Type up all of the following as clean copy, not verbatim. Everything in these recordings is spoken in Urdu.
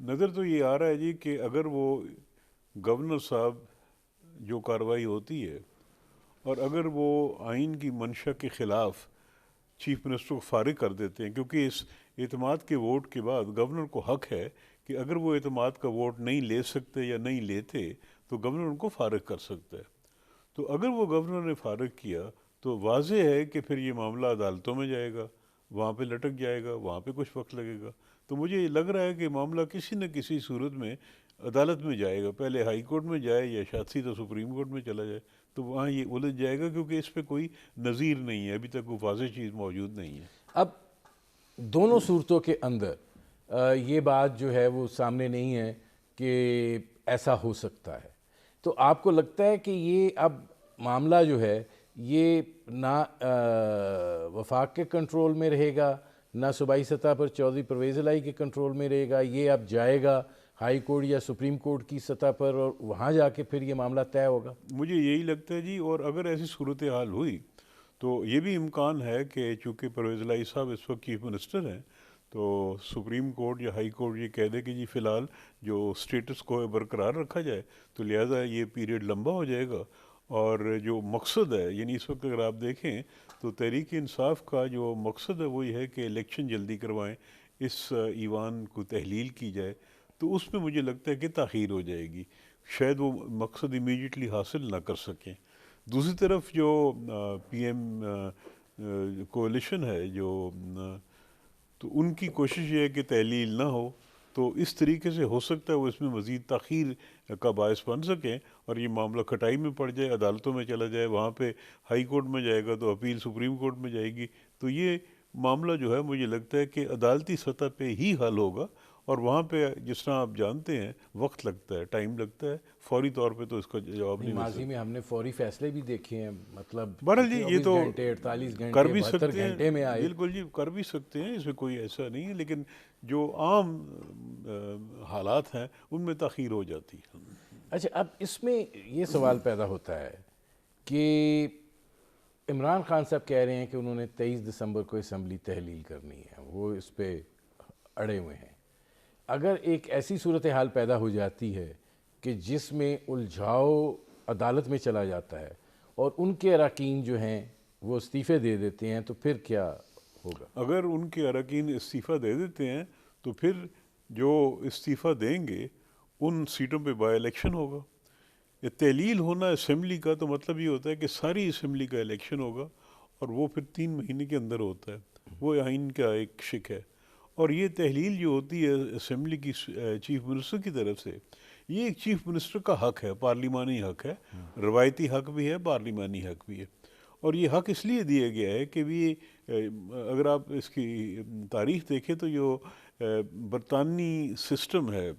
نظر تو یہ آ رہا ہے جی کہ اگر وہ گورنر صاحب جو کارروائی ہوتی ہے اور اگر وہ آئین کی منشا کے خلاف چیف منسٹر کو فارغ کر دیتے ہیں، کیونکہ اس اعتماد کے ووٹ کے بعد گورنر کو حق ہے کہ اگر وہ اعتماد کا ووٹ نہیں لے سکتے یا نہیں لیتے تو گورنر ان کو فارغ کر سکتا ہے. تو اگر وہ گورنر نے فارغ کیا تو واضح ہے کہ پھر یہ معاملہ عدالتوں میں جائے گا، وہاں پہ لٹک جائے گا، وہاں پہ کچھ وقت لگے گا. تو مجھے یہ لگ رہا ہے کہ معاملہ کسی نہ کسی صورت میں عدالت میں جائے گا، پہلے ہائی کورٹ میں جائے یا شاید سیدھا سپریم کورٹ میں چلا جائے، تو وہاں یہ الجھ جائے گا کیونکہ اس پہ کوئی نظیر نہیں ہے، ابھی تک کوئی واضح چیز موجود نہیں ہے. اب دونوں صورتوں کے اندر یہ بات جو ہے وہ سامنے نہیں ہے کہ ایسا ہو سکتا ہے. تو آپ کو لگتا ہے کہ یہ اب معاملہ جو ہے یہ نہ وفاق کے کنٹرول میں رہے گا، نہ صوبائی سطح پر چودھری پرویز الہی کے کنٹرول میں رہے گا، یہ اب جائے گا ہائی کورٹ یا سپریم کورٹ کی سطح پر اور وہاں جا کے پھر یہ معاملہ طے ہوگا؟ مجھے یہی لگتا ہے جی. اور اگر ایسی صورتحال ہوئی تو یہ بھی امکان ہے کہ چونکہ پرویز الہی صاحب اس وقت چیف منسٹر ہیں تو سپریم کورٹ یا ہائی کورٹ یہ کہہ دے کہ جی فی الحال جو اسٹیٹس کو برقرار رکھا جائے تو لہٰذا یہ پیریڈ لمبا ہو جائے گا. اور جو مقصد ہے، یعنی اس وقت اگر آپ دیکھیں تو تحریک انصاف کا جو مقصد ہے وہ یہ ہے کہ الیکشن جلدی کروائیں، اس ایوان کو تحلیل کی جائے، تو اس میں مجھے لگتا ہے کہ تاخیر ہو جائے گی، شاید وہ مقصد امیڈیٹلی حاصل نہ کر سکیں. دوسری طرف جو پی ایم کولیشن ہے جو تو ان کی کوشش یہ ہے کہ تحلیل نہ ہو، تو اس طریقے سے ہو سکتا ہے وہ اس میں مزید تاخیر کا باعث بن سکیں اور یہ معاملہ کھٹائی میں پڑ جائے، عدالتوں میں چلا جائے، وہاں پہ ہائی کورٹ میں جائے گا تو اپیل سپریم کورٹ میں جائے گی. تو یہ معاملہ جو ہے مجھے لگتا ہے کہ عدالتی سطح پہ ہی حل ہوگا، اور وہاں پہ جس طرح آپ جانتے ہیں وقت لگتا ہے، ٹائم لگتا ہے، فوری طور پہ تو اس کا جواب نہیں مل ماضی سکتا. میں ہم نے فوری فیصلے بھی دیکھے ہیں، مطلب بہرحال جی یہ 24 تو گھنٹے 48 کر گھنٹے بھی 72 سکتے گھنٹے میں ہیں، آئے. بالکل جی کر بھی سکتے ہیں، اس میں کوئی ایسا نہیں ہے، لیکن جو عام حالات ہیں ان میں تاخیر ہو جاتی ہے. اچھا، اب اس میں یہ سوال پیدا ہوتا ہے کہ عمران خان صاحب کہہ رہے ہیں کہ انہوں نے 23 دسمبر کو اسمبلی تحلیل کرنی ہے، وہ اس پہ اڑے ہوئے ہیں. اگر ایک ایسی صورتحال پیدا ہو جاتی ہے کہ جس میں الجھاؤ عدالت میں چلا جاتا ہے اور ان کے اراکین جو ہیں وہ استعفے دے دیتے ہیں، تو پھر کیا ہوگا؟ اگر ان کے اراکین استعفیٰ دے دیتے ہیں تو پھر جو استعفیٰ دیں گے ان سیٹوں پہ بائی الیکشن ہوگا. یہ تحلیل ہونا اسمبلی کا تو مطلب یہ ہوتا ہے کہ ساری اسمبلی کا الیکشن ہوگا، اور وہ پھر 3 مہینے کے اندر ہوتا ہے، وہ آئین کا ایک شک ہے. اور یہ تحلیل جو ہوتی ہے اسمبلی کی چیف منسٹر کی طرف سے، یہ ایک چیف منسٹر کا حق ہے، پارلیمانی حق ہے، روایتی حق بھی ہے، پارلیمانی حق بھی ہے. اور یہ حق اس لیے دیا گیا ہے کہ بھی اگر آپ اس کی تاریخ دیکھیں تو جو برطانوی سسٹم ہے،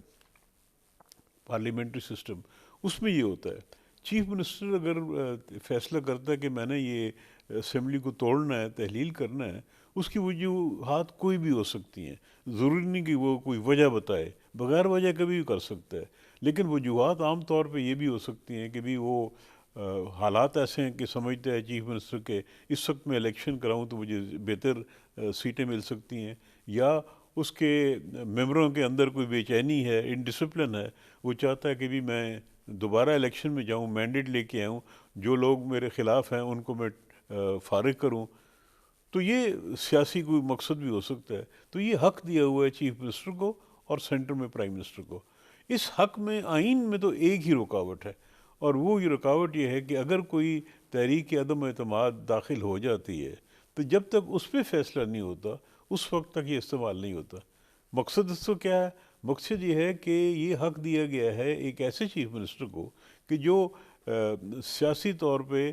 پارلیمنٹری سسٹم، اس میں یہ ہوتا ہے چیف منسٹر اگر فیصلہ کرتا ہے کہ میں نے یہ اسمبلی کو توڑنا ہے، تحلیل کرنا ہے، اس کی وجوہات کوئی بھی ہو سکتی ہیں، ضروری نہیں کہ وہ کوئی وجہ بتائے، بغیر وجہ کبھی بھی کر سکتا ہے. لیکن وجوہات عام طور پہ یہ بھی ہو سکتی ہیں کہ بھی وہ حالات ایسے ہیں کہ سمجھتا ہے چیف منسٹر کے اس وقت میں الیکشن کراؤں تو مجھے بہتر سیٹیں مل سکتی ہیں، یا اس کے ممبروں کے اندر کوئی بے چینی ہے، انڈسپلن ہے، وہ چاہتا ہے کہ بھی میں دوبارہ الیکشن میں جاؤں، مینڈیٹ لے کے آؤں، جو لوگ میرے خلاف ہیں ان کو میں فارغ کروں. تو یہ سیاسی کوئی مقصد بھی ہو سکتا ہے. تو یہ حق دیا ہوا ہے چیف منسٹر کو اور سینٹر میں پرائم منسٹر کو. اس حق میں آئین میں تو ایک ہی رکاوٹ ہے، اور وہ یہ رکاوٹ یہ ہے کہ اگر کوئی تحریک عدم اعتماد داخل ہو جاتی ہے تو جب تک اس پہ فیصلہ نہیں ہوتا اس وقت تک یہ استعمال نہیں ہوتا. مقصد اس کو کیا ہے؟ مقصد یہ ہے کہ یہ حق دیا گیا ہے ایک ایسے چیف منسٹر کو کہ جو سیاسی طور پہ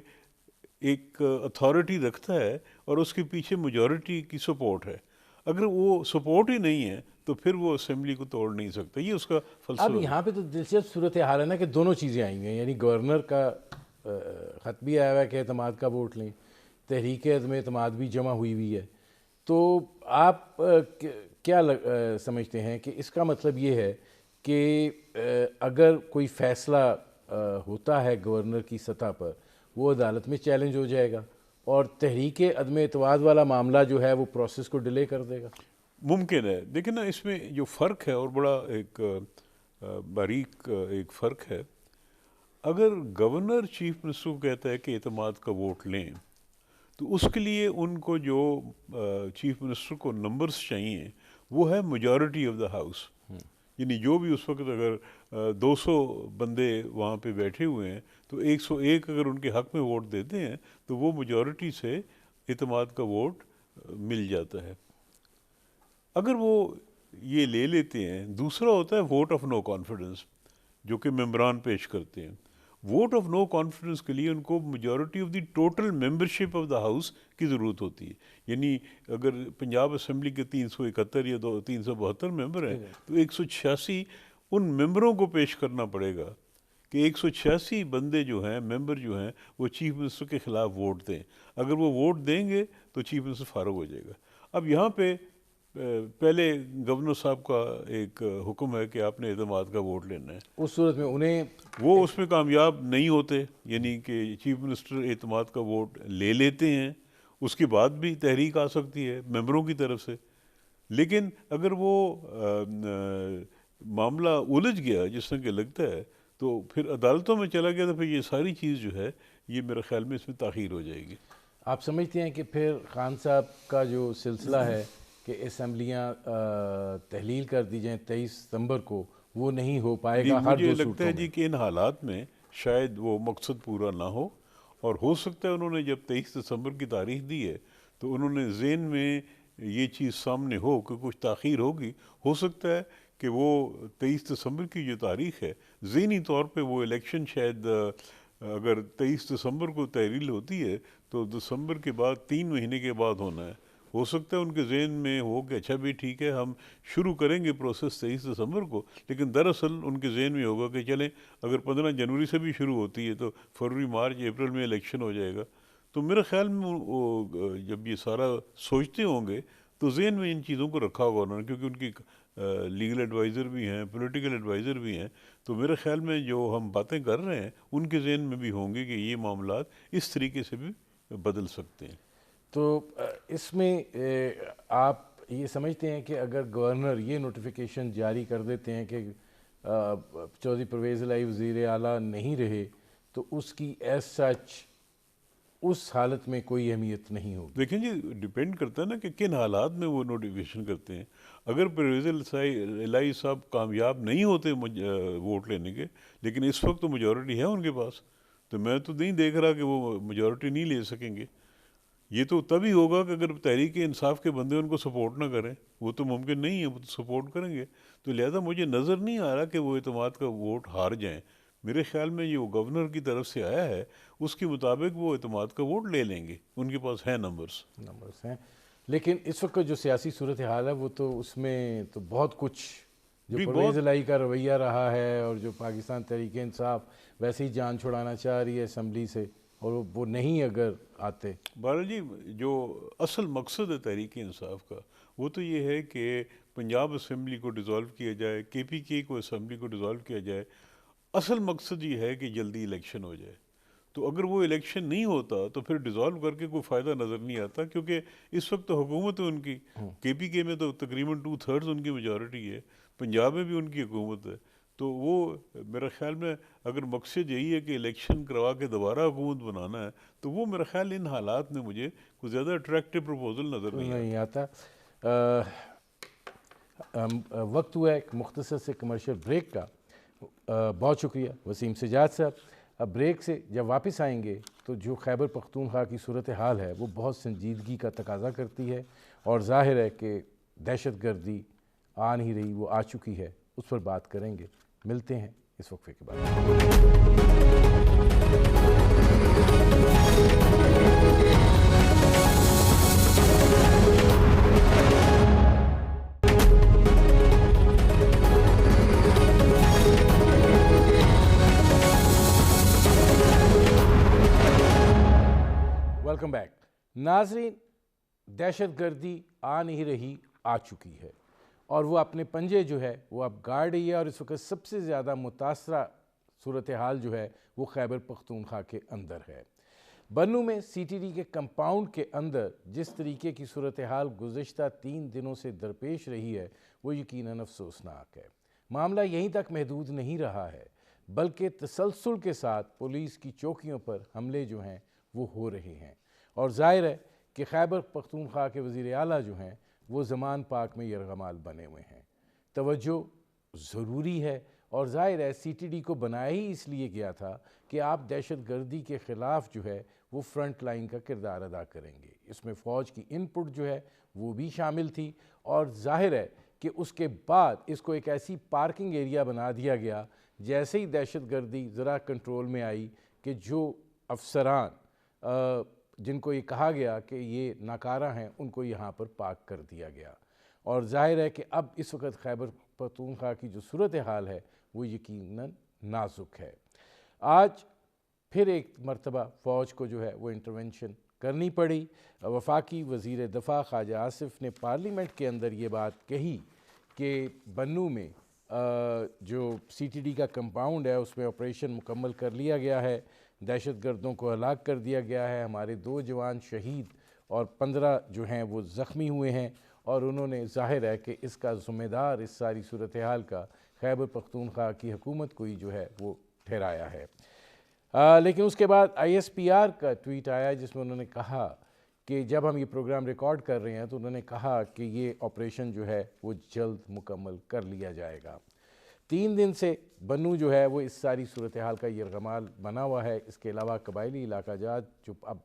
ایک اتھارٹی رکھتا ہے اور اس کے پیچھے میجورٹی کی سپورٹ ہے. اگر وہ سپورٹ ہی نہیں ہے تو پھر وہ اسمبلی کو توڑ نہیں سکتا. یہ اس کا فلسفہ. اب یہاں پہ تو دلچسپ صورتحال ہے نا کہ دونوں چیزیں آئی ہوئی ہیں، یعنی گورنر کا خط بھی آیا ہوا ہے کہ اعتماد کا ووٹ لیں، تحریک عدم اعتماد بھی جمع ہوئی ہے. تو آپ کیا سمجھتے ہیں کہ اس کا مطلب یہ ہے کہ اگر کوئی فیصلہ ہوتا ہے گورنر کی سطح پر وہ عدالت میں چیلنج ہو جائے گا اور تحریک عدم اعتماد والا معاملہ جو ہے وہ پروسیس کو ڈیلے کر دے گا؟ ممکن ہے. دیکھیں نا اس میں جو فرق ہے اور بڑا ایک باریک ایک فرق ہے. اگر گورنر چیف منسٹر کو کہتا ہے کہ اعتماد کا ووٹ لیں تو اس کے لیے ان کو جو چیف منسٹر کو نمبرز چاہیے وہ ہے میجورٹی آف دا ہاؤس. یعنی جو بھی اس وقت اگر 200 بندے وہاں پہ بیٹھے ہوئے ہیں تو 101 اگر ان کے حق میں ووٹ دیتے ہیں تو وہ میجورٹی سے اعتماد کا ووٹ مل جاتا ہے. اگر وہ یہ لے لیتے ہیں, دوسرا ہوتا ہے ووٹ آف نو کانفیڈنس جو کہ ممبران پیش کرتے ہیں. ووٹ آف نو کانفیڈنس کے لیے ان کو majority of the total membership of the house کی ضرورت ہوتی ہے. یعنی اگر پنجاب اسمبلی کے 371 یا 372 ممبر ہیں تو 186 ان ممبروں کو پیش کرنا پڑے گا کہ 186 بندے جو ہیں, ممبر جو ہیں, وہ چیف منسٹر کے خلاف ووٹ دیں. اگر وہ ووٹ دیں گے تو چیف منسٹر فارغ ہو جائے گا. اب یہاں پہ پہلے گورنر صاحب کا ایک حکم ہے کہ آپ نے اعتماد کا ووٹ لینا ہے. اس صورت میں انہیں وہ اس میں کامیاب نہیں ہوتے, یعنی کہ چیف منسٹر اعتماد کا ووٹ لے لیتے ہیں, اس کے بعد بھی تحریک آ سکتی ہے ممبروں کی طرف سے. لیکن اگر وہ معاملہ الجھ گیا جس طرح کہ لگتا ہے تو پھر عدالتوں میں چلا گیا تو پھر یہ ساری چیز جو ہے یہ میرے خیال میں اس میں تاخیر ہو جائے گی. آپ سمجھتے ہیں کہ پھر خان صاحب کا جو سلسلہ ہے کہ اسمبلیاں تحلیل کر دی جائیں 23 ستمبر کو, وہ نہیں ہو پائے گا ہر 2 مجھے صورتوں لگتا ہے جی کہ ان حالات میں شاید وہ مقصد پورا نہ ہو, اور ہو سکتا ہے انہوں نے جب 23 دسمبر کی تاریخ دی ہے تو انہوں نے ذہن میں یہ چیز سامنے ہو کہ کچھ تاخیر ہوگی. ہو سکتا ہے کہ وہ 23 دسمبر کی جو تاریخ ہے ذہنی طور پہ وہ الیکشن شاید اگر 23 دسمبر کو تحلیل ہوتی ہے تو دسمبر کے بعد 3 مہینے کے بعد ہونا ہے. ہو سکتا ہے ان کے ذہن میں ہو کہ اچھا بھی ٹھیک ہے ہم شروع کریں گے پروسیس 23 دسمبر کو, لیکن دراصل ان کے ذہن میں ہوگا کہ چلیں اگر 15 جنوری سے بھی شروع ہوتی ہے تو فروری مارچ اپریل میں الیکشن ہو جائے گا. تو میرے خیال میں جب یہ سارا سوچتے ہوں گے تو ذہن میں ان چیزوں کو رکھا ہوگا انہوں نے, کیونکہ ان کی لیگل ایڈوائزر بھی ہیں, پولیٹیکل ایڈوائزر بھی ہیں. تو میرے خیال میں جو ہم باتیں کر رہے ہیں ان کے ذہن میں بھی ہوں گے کہ یہ معاملات اس طریقے سے بھی بدل سکتے ہیں. تو اس میں آپ یہ سمجھتے ہیں کہ اگر گورنر یہ نوٹیفیکیشن جاری کر دیتے ہیں کہ چودھری پرویز الہی وزیر اعلیٰ نہیں رہے تو اس کی ایز سچ اس حالت میں کوئی اہمیت نہیں ہوگی؟ دیکھیں جی ڈیپینڈ کرتا ہے نا کہ کن حالات میں وہ نوٹیفیکیشن کرتے ہیں. اگر پرویز الہی صاحب کامیاب نہیں ہوتے ووٹ لینے کے, لیکن اس وقت تو میجورٹی ہے ان کے پاس, تو میں تو نہیں دیکھ رہا کہ وہ میجورٹی نہیں لے سکیں گے. یہ تو تبھی ہوگا کہ اگر تحریک انصاف کے بندے ان کو سپورٹ نہ کریں, وہ تو ممکن نہیں ہے, وہ تو سپورٹ کریں گے. تو لہذا مجھے نظر نہیں آ رہا کہ وہ اعتماد کا ووٹ ہار جائیں. میرے خیال میں یہ گورنر کی طرف سے آیا ہے اس کے مطابق وہ اعتماد کا ووٹ لے لیں گے, ان کے پاس ہیں نمبرز ہیں. لیکن اس وقت جو سیاسی صورتحال ہے وہ تو اس میں تو بہت کچھ جو پرویز الہی کا رویہ رہا ہے اور جو پاکستان تحریک انصاف ویسے ہی جان چھڑانا چاہ رہی ہے اسمبلی سے, اور وہ نہیں اگر آتے. بہرحال جی جو اصل مقصد ہے تحریک انصاف کا وہ تو یہ ہے کہ پنجاب اسمبلی کو ڈیزالو کیا جائے, KPK کو اسمبلی کو ڈیزالو کیا جائے. اصل مقصد یہ ہے کہ جلدی الیکشن ہو جائے. تو اگر وہ الیکشن نہیں ہوتا تو پھر ڈیزالو کر کے کوئی فائدہ نظر نہیں آتا, کیونکہ اس وقت تو حکومت ہے ان کی. KPK میں تو تقریباً 2/3 ان کی میجورٹی ہے, پنجاب میں بھی ان کی حکومت ہے. تو وہ میرا خیال میں اگر مقصد یہی ہے کہ الیکشن کروا کے دوبارہ حکومت بنانا ہے تو وہ میرا خیال ان حالات میں مجھے کوئی زیادہ اٹریکٹیو پروپوزل نظر نہیں آتا. وقت ہوا ہے ایک مختصر سے کمرشل بریک کا. بہت شکریہ وسیم سجاد صاحب. اب بریک سے جب واپس آئیں گے تو جو خیبر پختونخوا کی صورتحال ہے وہ بہت سنجیدگی کا تقاضا کرتی ہے, اور ظاہر ہے کہ دہشت گردی آ نہیں رہی, وہ آ چکی ہے, اس پر بات کریں گے. ملتے ہیں اس وقفے کے بعد. Welcome back. ناظرین, دہشت گردی آ نہیں رہی, آ چکی ہے, اور وہ اپنے پنجے جو ہے وہ اب گاڑ رہی ہے. اور اس وقت سب سے زیادہ متاثرہ صورتحال جو ہے وہ خیبر پختونخوا کے اندر ہے. بنو میں سی ٹی ڈی کے کمپاؤنڈ کے اندر جس طریقے کی صورتحال گزشتہ 3 دنوں سے درپیش رہی ہے وہ یقیناً افسوسناک ہے۔ معاملہ یہیں تک محدود نہیں رہا ہے بلکہ تسلسل کے ساتھ پولیس کی چوکیوں پر حملے جو ہیں وہ ہو رہے ہیں، اور ظاہر ہے کہ خیبر پختونخوا کے وزیر اعلیٰ جو ہیں وہ زمان پاک میں یرغمال بنے ہوئے ہیں۔ توجہ ضروری ہے، اور ظاہر ہے سی ٹی ڈی کو بنایا ہی اس لیے گیا تھا کہ آپ دہشت گردی کے خلاف جو ہے وہ فرنٹ لائن کا کردار ادا کریں گے۔ اس میں فوج کی ان پٹ جو ہے وہ بھی شامل تھی، اور ظاہر ہے کہ اس کے بعد اس کو ایک ایسی پارکنگ ایریا بنا دیا گیا جیسے ہی دہشت گردی ذرا کنٹرول میں آئی کہ جو افسران جن کو یہ کہا گیا کہ یہ ناکارہ ہیں ان کو یہاں پر پارک کر دیا گیا، اور ظاہر ہے کہ اب اس وقت خیبر پختونخوا کی جو صورتحال ہے وہ یقیناً نازک ہے۔ آج پھر ایک مرتبہ فوج کو جو ہے وہ انٹرونشن کرنی پڑی۔ وفاقی وزیر دفاع خواجہ آصف نے پارلیمنٹ کے اندر یہ بات کہی کہ بنو میں جو سی ٹی ڈی کا کمپاؤنڈ ہے اس میں آپریشن مکمل کر لیا گیا ہے، دہشت گردوں کو ہلاک کر دیا گیا ہے، ہمارے 2 جوان شہید اور 15 جو ہیں وہ زخمی ہوئے ہیں، اور انہوں نے ظاہر ہے کہ اس کا ذمہ دار اس ساری صورتحال کا خیبر پختونخوا کی حکومت کو ہی جو ہے وہ ٹھہرایا ہے۔ لیکن اس کے بعد آئی ایس پی آر کا ٹویٹ آیا جس میں انہوں نے کہا کہ جب ہم یہ پروگرام ریکارڈ کر رہے ہیں تو انہوں نے کہا کہ یہ آپریشن جو ہے وہ جلد مکمل کر لیا جائے گا۔ 3 دن سے بنو جو ہے وہ اس ساری صورتحال کا یرغمال بنا ہوا ہے۔ اس کے علاوہ قبائلی علاقہ جات جو اب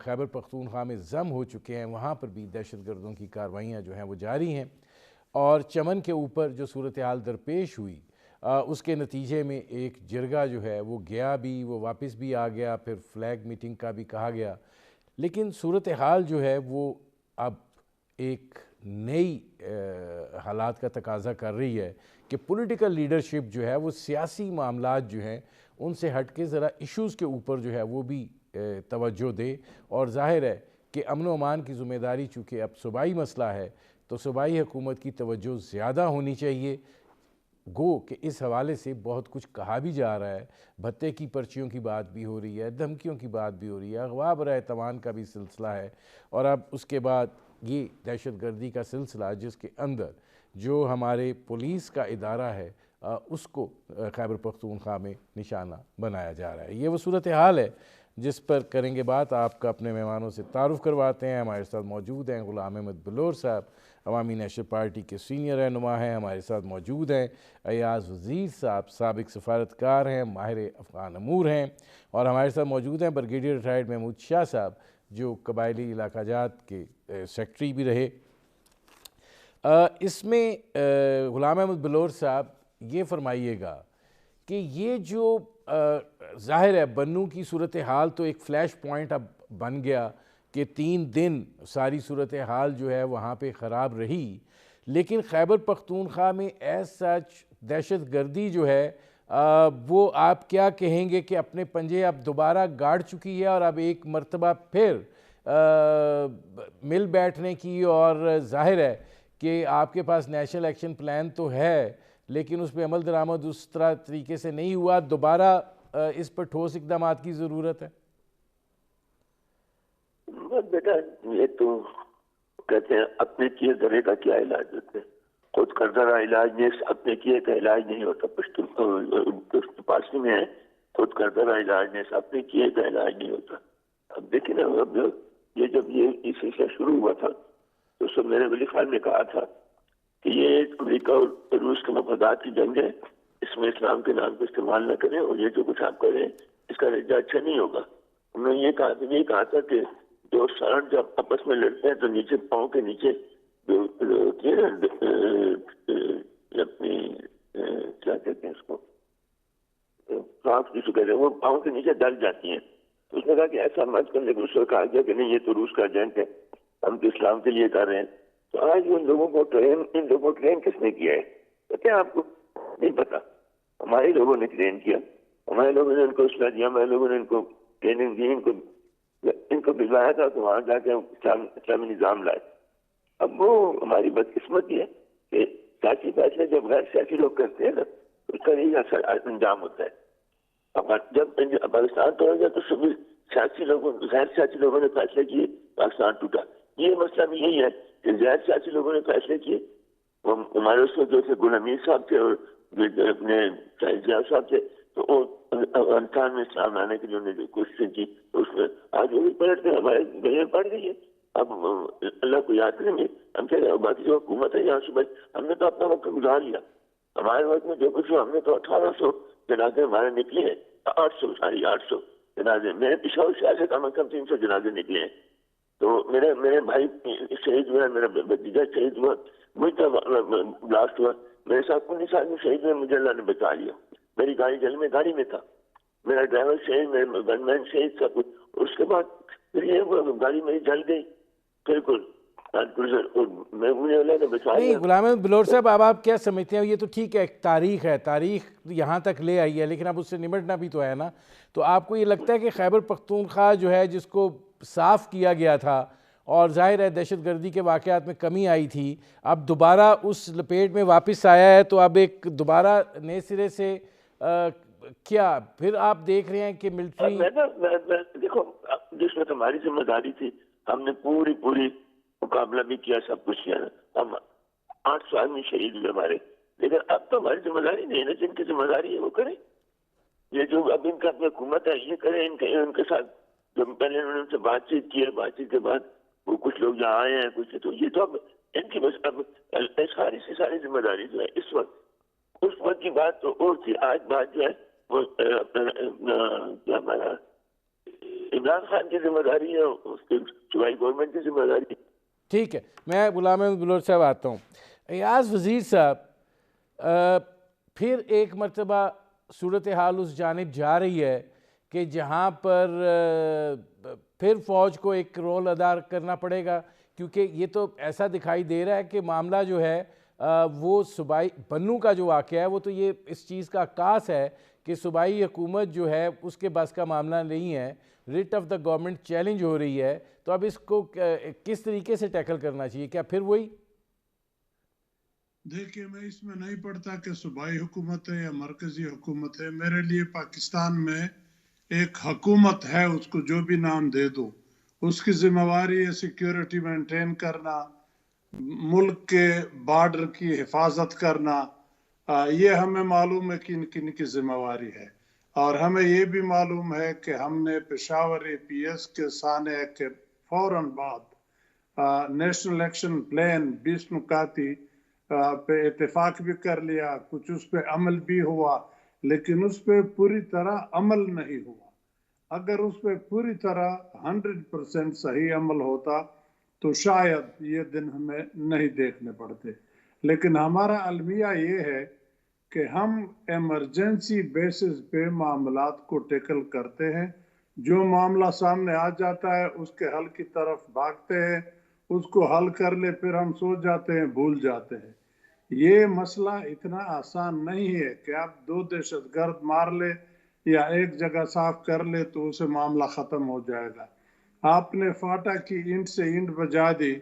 خیبر پختونخوا میں ضم ہو چکے ہیں وہاں پر بھی دہشت گردوں کی کارروائیاں جو ہیں وہ جاری ہیں، اور چمن کے اوپر جو صورتحال درپیش ہوئی اس کے نتیجے میں ایک جرگہ جو ہے وہ گیا بھی، وہ واپس بھی آ گیا، پھر فلیگ میٹنگ کا بھی کہا گیا، لیکن صورتحال جو ہے وہ اب ایک نئی حالات کا تقاضا کر رہی ہے کہ پولیٹیکل لیڈرشپ جو ہے وہ سیاسی معاملات جو ہیں ان سے ہٹ کے ذرا ایشوز کے اوپر جو ہے وہ بھی توجہ دے، اور ظاہر ہے کہ امن و امان کی ذمہ داری چونکہ اب صوبائی مسئلہ ہے تو صوبائی حکومت کی توجہ زیادہ ہونی چاہیے۔ گو کہ اس حوالے سے بہت کچھ کہا بھی جا رہا ہے، بھتے کی پرچیوں کی بات بھی ہو رہی ہے، دھمکیوں کی بات بھی ہو رہی ہے، اغوا برائے توان کا بھی سلسلہ ہے، اور اب اس کے بعد یہ دہشت گردی کا سلسلہ جس کے اندر جو ہمارے پولیس کا ادارہ ہے اس کو خیبر پختونخوا میں نشانہ بنایا جا رہا ہے۔ یہ وہ صورتحال ہے جس پر کریں گے بات۔ آپ کا اپنے مہمانوں سے تعارف کرواتے ہیں۔ ہمارے ساتھ موجود ہیں غلام احمد بلور صاحب، عوامی نیشنل پارٹی کے سینئر رہنما ہیں۔ ہمارے ساتھ موجود ہیں ایاز وزیر صاحب، سابق سفارتکار ہیں، ماہر افغان امور ہیں، اور ہمارے ساتھ موجود ہیں برگیڈیئر ریٹائرڈ محمود شاہ صاحب جو قبائلی علاقہ جات کے سیکٹری بھی رہے۔ اس میں غلام احمد بلور صاحب یہ فرمائیے گا کہ یہ جو ظاہر ہے بنو کی صورتحال تو ایک فلیش پوائنٹ اب بن گیا کہ 3 دن ساری صورتحال جو ہے وہاں پہ خراب رہی، لیکن خیبر پختونخوا میں ایز سچ دہشت گردی جو ہے وہ آپ کیا کہیں گے کہ اپنے پنجے اب دوبارہ گاڑ چکی ہے، اور اب ایک مرتبہ پھر مل بیٹھنے کی، اور ظاہر ہے کہ آپ کے پاس نیشنل ایکشن پلان تو ہے لیکن اس پہ عمل درآمد اس طرح طریقے سے نہیں ہوا، دوبارہ اس پر ٹھوس اقدامات کی ضرورت ہے؟ بیٹا یہ تو کہتے ہیں اپنے کیے درے کا کیا علاج ہوتا ہے، خود کردہ علاج نہیں، اپنے کیے کا علاج نہیں ہوتا۔ پشتو پارسی میں ہے خود کردہ علاج نہیں، اپنے کیے کا علاج نہیں ہوتا۔ اب دیکھیں نا، اب یہ جب یہ سلسلہ شروع ہوا تھا تو سب میرے ولی خان نے کہا تھا کہ یہ امریکہ اور روس کے مفادات کی جنگ ہے، اس میں اسلام کے نام کو استعمال نہ کریں، اور یہ جو کچھ آپ کریں اس کا نتیجہ اچھا نہیں ہوگا۔ انہوں نے یہ کہا تھا کہ جو سارن جب آپس میں لڑتے ہیں تو نیچے پاؤں کے نیچے اپنی کیا کہتے ہیں اس کو جسے کہتے ہیں وہ پاؤں کے نیچے ڈل جاتی ہیں، تو اس نے کہا کہ ایسا مت کرنے کو اس نے کہا گیا کہ نہیں یہ تو روس کا ایجنٹ ہے، ہم تو اسلام کے لیے کر رہے ہیں۔ تو آج ان لوگوں کو ٹرین کس نے کیا ہے کہتے ہیں آپ کو نہیں پتا، ہمارے لوگوں نے ٹرین کیا، ہمارے لوگوں نے ان کو اصلاح دیا، ہمارے لوگوں نے ان کو ٹریننگ دی، ان کو بھجوایا تھا تو وہاں جا کے اسلامی نظام لائے۔ اب وہ ہماری بدقسمتی ہے کہ سیاسی فیصلے جب غیر سیاسی لوگ کرتے ہیں نا تو اس کا یہی انجام ہوتا ہے۔ اب جب پاکستان توڑ گیا تو غیر سیاسی لوگوں نے فیصلے کیے، پاکستان ٹوٹا. یہ مسئلہ بھی یہی ہے کہ غیر سیاسی لوگوں نے فیصلے کیے. ہمارے اس میں جو تھے گل حمید صاحب تھے اور اپنے شاہد ضیاء صاحب تھے، تو افغانستان میں اسلام لانے کے لیے انہوں نے جو کوششیں کی اس میں آج وہ بھی پلٹ گئے، ہمارے گلیاں پڑ گئی ہے. اب اللہ کو یاد کریں گے ہم کیا. باقی جو حکومت ہے یہاں صبح ہم نے تو اپنا وقت گزار لیا. ہمارے وقت میں جو کچھ ہوا ہم نے تو 1800 جنازے ہمارے نکلے ہیں، 800 جنازے. میرے پشاور شہر سے کم از کم 300 جنازے نکلے ہیں. تو میرے بھائی شہید ہوا، میرا بھتیجا شہید ہوا، مجھ کا بلاسٹ ہوا. میرے ساتھ 19 آدمی شہید ہوئے، مجھے اللہ نے بچا لیا. میری گاڑی جل میں گاڑی میں تھا، میرا ڈرائیور شہید، میرے گن مین شہید، سب کچھ. اس کے بعد پھر یہ ہوا گاڑی میری جل گئی بالکل. نہیں غلام احمد بلور صاحب، اب آپ کیا سمجھتے ہیں؟ یہ تو ٹھیک ہے، ایک تاریخ ہے، تاریخ یہاں تک لے آئی ہے، لیکن اب اس سے نمٹنا بھی تو ہے نا. تو آپ کو یہ لگتا ہے کہ خیبر پختونخوا جو ہے جس کو صاف کیا گیا تھا اور ظاہر ہے دہشت گردی کے واقعات میں کمی آئی تھی، اب دوبارہ اس لپیٹ میں واپس آیا ہے، تو اب ایک دوبارہ نئے سرے سے کیا پھر آپ دیکھ رہے ہیں کہ ملٹری؟ دیکھو جس وقت ہماری ذمہ داری تھی ہم نے پوری مقابلہ بھی کیا، سب کچھ کیا. ہم 800 آدمی شہید ہوئے ہمارے. لیکن اب تو ہماری ذمہ داری نہیں ہے نا، جن کی ذمہ داری ہے وہ کریں. یہ جو اب ان کا اپنی حکومت ہے یہ کریں. ان کے ساتھ جو پہلے انہوں نے ان سے بات چیت کی ہے، بات چیت کے بعد وہ کچھ لوگ یہاں آئے ہیں کچھ، تو یہ تو اب ان کی بس اب ساری ذمہ داری جو ہے اس وقت، اس وقت کی بات تو اور تھی. آج بات جو ہے وہ ہمارا عمران خان کی ذمہ داری ہے، اس کی صوبائی گورنمنٹ کی ذمہ داری ہے. ٹھیک ہے، میں غلام احمد بلور صاحب آتا ہوں. ایاز وزیر صاحب، پھر ایک مرتبہ صورتحال اس جانب جا رہی ہے کہ جہاں پر پھر فوج کو ایک رول ادا کرنا پڑے گا، کیونکہ یہ تو ایسا دکھائی دے رہا ہے کہ معاملہ جو ہے وہ صوبائی بنوں کا جو واقعہ ہے وہ تو یہ اس چیز کا عکاس ہے کہ صوبائی حکومت جو ہے اس کے بس کا معاملہ نہیں ہے. Rate of the government challenge ہو رہی ہے. تو اب اس کو کس طریقے سے ٹیکل کرنا چاہیے؟ کیا پھر وہی؟ دیکھیے میں اس میں نہیں پڑھتا کہ صوبائی حکومت ہے یا مرکزی حکومت ہے. میرے لیے پاکستان میں ایک حکومت ہے، اس کو جو بھی نام دے دو، اس کی ذمہ داری ہے سیکیورٹی مینٹین کرنا، ملک کے بارڈر کی حفاظت کرنا. یہ ہمیں معلوم ہے کہ کن کی ذمہ داری ہے. اور ہمیں یہ بھی معلوم ہے کہ ہم نے پشاور APS کے سانے کے فوراً بعد نیشنل ایکشن پلان 20 نکاتی پہ اتفاق بھی کر لیا، کچھ اس پہ عمل بھی ہوا، لیکن اس پہ پوری طرح عمل نہیں ہوا. اگر اس پہ پوری طرح 100% صحیح عمل ہوتا تو شاید یہ دن ہمیں نہیں دیکھنے پڑتے. لیکن ہمارا المیہ یہ ہے کہ ہم ایمرجنسی بیسس پہ معاملات کو ٹیکل کرتے ہیں. جو معاملہ سامنے آ جاتا ہے اس کے حل کی طرف بھاگتے ہیں، اس کو حل کر لے، پھر ہم سو جاتے ہیں، بھول جاتے ہیں. یہ مسئلہ اتنا آسان نہیں ہے کہ آپ 2 دہشت گرد مار لے یا ایک جگہ صاف کر لے تو اسے معاملہ ختم ہو جائے گا. آپ نے فاٹا کی اینٹ سے اینٹ بجا دی،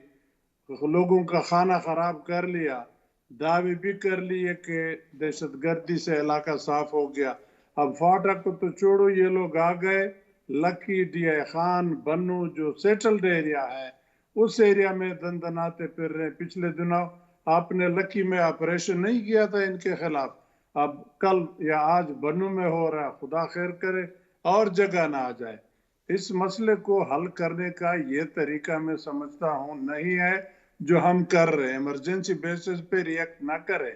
لوگوں کا کھانا خراب کر لیا، دعوے بھی کر لیے کہ دہشت گردی سے علاقہ صاف ہو گیا. اب فاٹا کو تو چھوڑو، یہ لوگ آ گئے لکی، ڈی آئی خان، بنو جو سیٹلڈ ایریا ہے اس ایریا میں دندناتے پھر رہے. پچھلے دنوں آپ نے لکی میں آپریشن نہیں کیا تھا ان کے خلاف، اب کل یا آج بنو میں ہو رہا ہے. خدا خیر کرے اور جگہ نہ آ جائے. اس مسئلے کو حل کرنے کا یہ طریقہ میں سمجھتا ہوں نہیں ہے جو ہم کر رہے ہیں. ایمرجنسی بیسس پہ ریئیکٹ نہ کرے.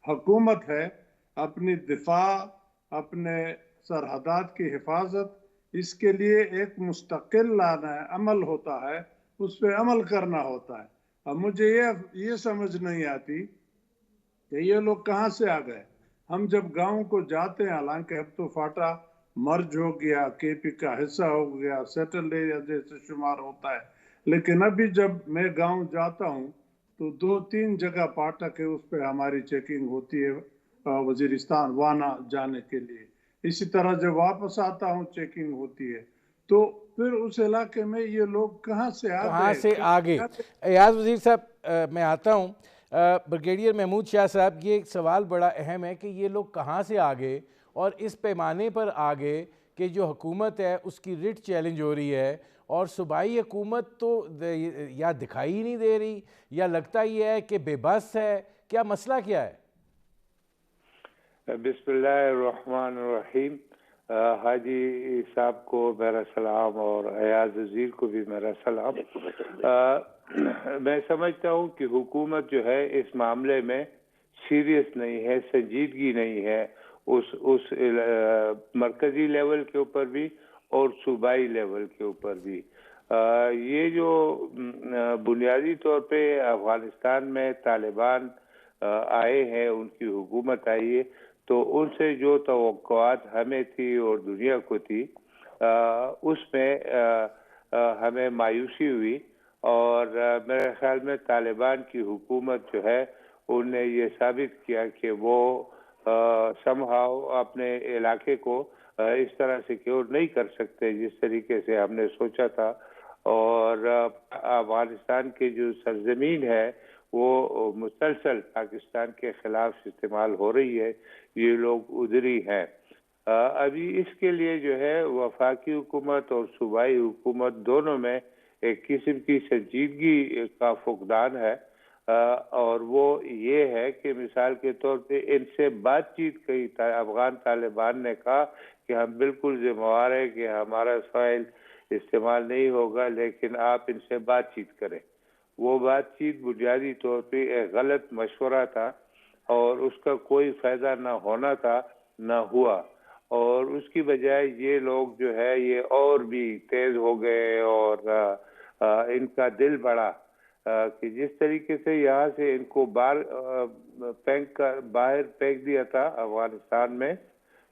حکومت ہے، اپنی دفاع، اپنے سرحدات کی حفاظت، اس کے لیے ایک مستقل لانا ہے، عمل ہوتا ہے، اس پہ عمل کرنا ہوتا ہے. اب مجھے یہ سمجھ نہیں آتی کہ یہ لوگ کہاں سے آ گئے. ہم جب گاؤں کو جاتے ہیں، حالانکہ اب تو فاٹا مرج ہو گیا، KP کا حصہ ہو گیا، سیٹلڈ ایریا جیسے شمار ہوتا ہے، لیکن ابھی جب میں گاؤں جاتا ہوں تو 2-3 جگہ پاٹا کے اس پہ ہماری چیکنگ ہوتی ہے وزیرستان وانا جانے کے لیے. اسی طرح جب واپس آتا ہوں چیکنگ ہوتی ہے. تو پھر اس علاقے میں یہ لوگ کہاں سے آگے؟ ایاز وزیر صاحب میں آتا ہوں. بریگیڈیئر محمود شاہ صاحب، یہ ایک سوال بڑا اہم ہے کہ یہ لوگ کہاں سے آگے اور اس پیمانے پر آگے کہ جو حکومت ہے اس کی رٹ چیلنج ہو رہی ہے اور صوبائی حکومت تو یا دکھائی ہی نہیں دے رہی یا لگتا یہ ہے کہ بے بس ہے؟ کیا مسئلہ کیا ہے؟ بسم اللہ الرحمن الرحیم. حاجی صاحب کو میرا سلام اور ایاز وزیر کو بھی میرا سلام. میں سمجھتا ہوں کہ حکومت جو ہے اس معاملے میں سیریس نہیں ہے، سنجیدگی نہیں ہے، اس مرکزی لیول کے اوپر بھی اور صوبائی لیول کے اوپر بھی. یہ جو بنیادی طور پہ افغانستان میں طالبان آئے ہیں، ان کی حکومت آئی ہے، تو ان سے جو توقعات ہمیں تھی اور دنیا کو تھی اس میں ہمیں مایوسی ہوئی. اور میرے خیال میں طالبان کی حکومت جو ہے ان نے یہ ثابت کیا کہ وہ سمہاؤ اپنے علاقے کو اس طرح سیکیور نہیں کر سکتے جس طریقے سے ہم نے سوچا تھا. اور افغانستان کی جو سرزمین ہے وہ مسلسل پاکستان کے خلاف استعمال ہو رہی ہے، یہ لوگ ادھری ہیں. ابھی اس کے لیے جو ہے وفاقی حکومت اور صوبائی حکومت دونوں میں ایک قسم کی سنجیدگی کا فقدان ہے. اور وہ یہ ہے کہ مثال کے طور پہ ان سے بات چیت کی، افغان طالبان نے کہا کہ ہم بالکل ذمہ دار ہیں کہ ہمارا سوائل استعمال نہیں ہوگا، لیکن آپ ان سے بات چیت کریں. وہ بات چیت بنیادی طور پہ ایک غلط مشورہ تھا اور اس کا کوئی فائدہ نہ ہونا تھا، نہ ہوا. اور اس کی بجائے یہ لوگ جو ہے یہ اور بھی تیز ہو گئے اور ان کا دل بڑا کہ جس طریقے سے یہاں سے ان کو باہر پھینک دیا تھا افغانستان میں،